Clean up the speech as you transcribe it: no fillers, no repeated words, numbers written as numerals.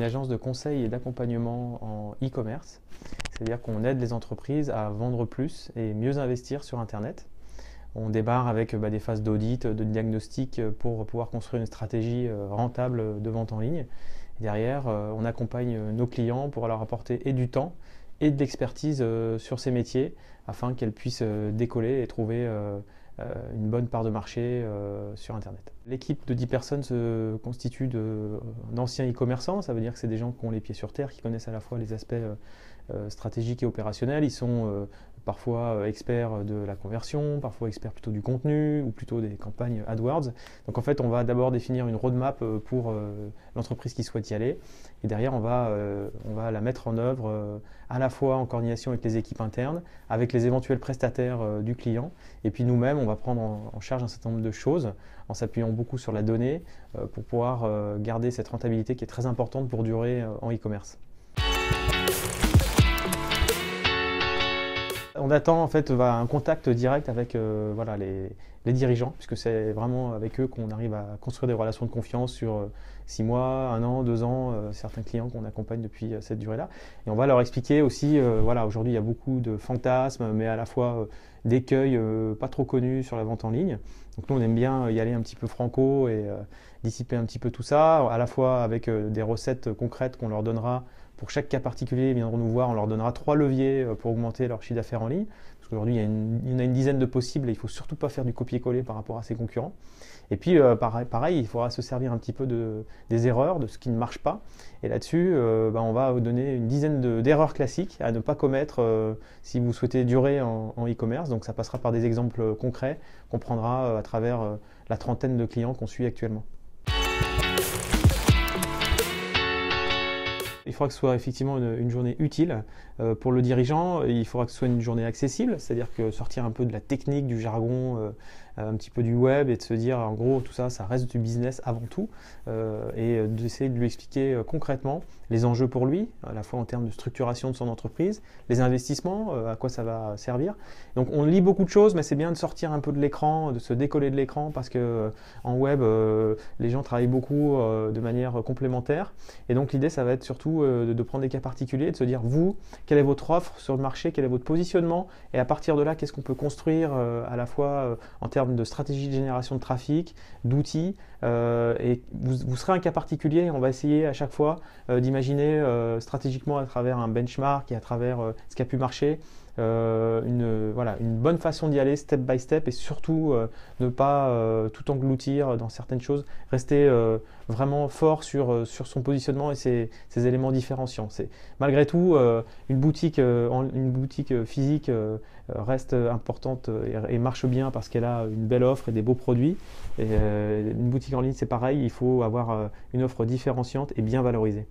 une agence de conseil et d'accompagnement en e-commerce. C'est-à-dire qu'on aide les entreprises à vendre plus et mieux investir sur Internet. On démarre avec des phases d'audit, de diagnostic pour pouvoir construire une stratégie rentable de vente en ligne. Et derrière, on accompagne nos clients pour leur apporter et du temps et de l'expertise sur ces métiers afin qu'elles puissent décoller et trouver une bonne part de marché sur Internet. L'équipe de 10 personnes se constitue d'anciens e-commerçants, ça veut dire que c'est des gens qui ont les pieds sur terre, qui connaissent à la fois les aspects stratégiques et opérationnels. Ils sont parfois experts de la conversion, parfois experts plutôt du contenu ou plutôt des campagnes AdWords. Donc en fait, on va d'abord définir une roadmap pour l'entreprise qui souhaite y aller et derrière, on va la mettre en œuvre à la fois en coordination avec les équipes internes, avec les éventuels prestataires du client et puis nous-mêmes, on va prendre en charge un certain nombre de choses en s'appuyant beaucoup sur la donnée pour pouvoir garder cette rentabilité qui est très importante pour durer en e-commerce. On attend en fait un contact direct avec les dirigeants, puisque c'est vraiment avec eux qu'on arrive à construire des relations de confiance sur 6 mois, 1 an, 2 ans, certains clients qu'on accompagne depuis cette durée-là. Et on va leur expliquer aussi, aujourd'hui il y a beaucoup de fantasmes, mais à la fois d'écueils pas trop connus sur la vente en ligne. Donc nous on aime bien y aller un petit peu franco et dissiper un petit peu tout ça, à la fois avec des recettes concrètes qu'on leur donnera. Pour chaque cas particulier, ils viendront nous voir, on leur donnera 3 leviers pour augmenter leur chiffre d'affaires en ligne. Parce qu'aujourd'hui, il y en a une dizaine de possibles et il ne faut surtout pas faire du copier-coller par rapport à ses concurrents. Et puis, pareil, il faudra se servir un petit peu des erreurs, de ce qui ne marche pas. Et là-dessus, on va vous donner une dizaine d'erreurs classiques à ne pas commettre si vous souhaitez durer en e-commerce. Donc, ça passera par des exemples concrets qu'on prendra à travers la trentaine de clients qu'on suit actuellement. Il faudra que ce soit effectivement une journée utile pour le dirigeant. Il faudra que ce soit une journée accessible, c'est-à-dire que sortir un peu de la technique, du jargon, un petit peu du web et de se dire en gros tout ça, ça reste du business avant tout et d'essayer de lui expliquer concrètement les enjeux pour lui, à la fois en termes de structuration de son entreprise, les investissements, à quoi ça va servir. Donc on lit beaucoup de choses, mais c'est bien de sortir un peu de l'écran, de se décoller de l'écran parce que en web, les gens travaillent beaucoup de manière complémentaire et donc l'idée ça va être surtout de prendre des cas particuliers et de se dire vous, quelle est votre offre sur le marché, quel est votre positionnement et à partir de là, qu'est-ce qu'on peut construire à la fois en termes de stratégie de génération de trafic, d'outils et vous serez un cas particulier, on va essayer à chaque fois d'imaginer stratégiquement à travers un benchmark et à travers ce qui a pu marcher une bonne façon d'y aller step by step et surtout ne pas tout engloutir dans certaines choses, rester vraiment fort sur son positionnement et ses éléments différenciants. Malgré tout, une boutique physique reste importante et marche bien parce qu'elle a une belle offre et des beaux produits. Et une boutique en ligne, c'est pareil, il faut avoir une offre différenciante et bien valorisée.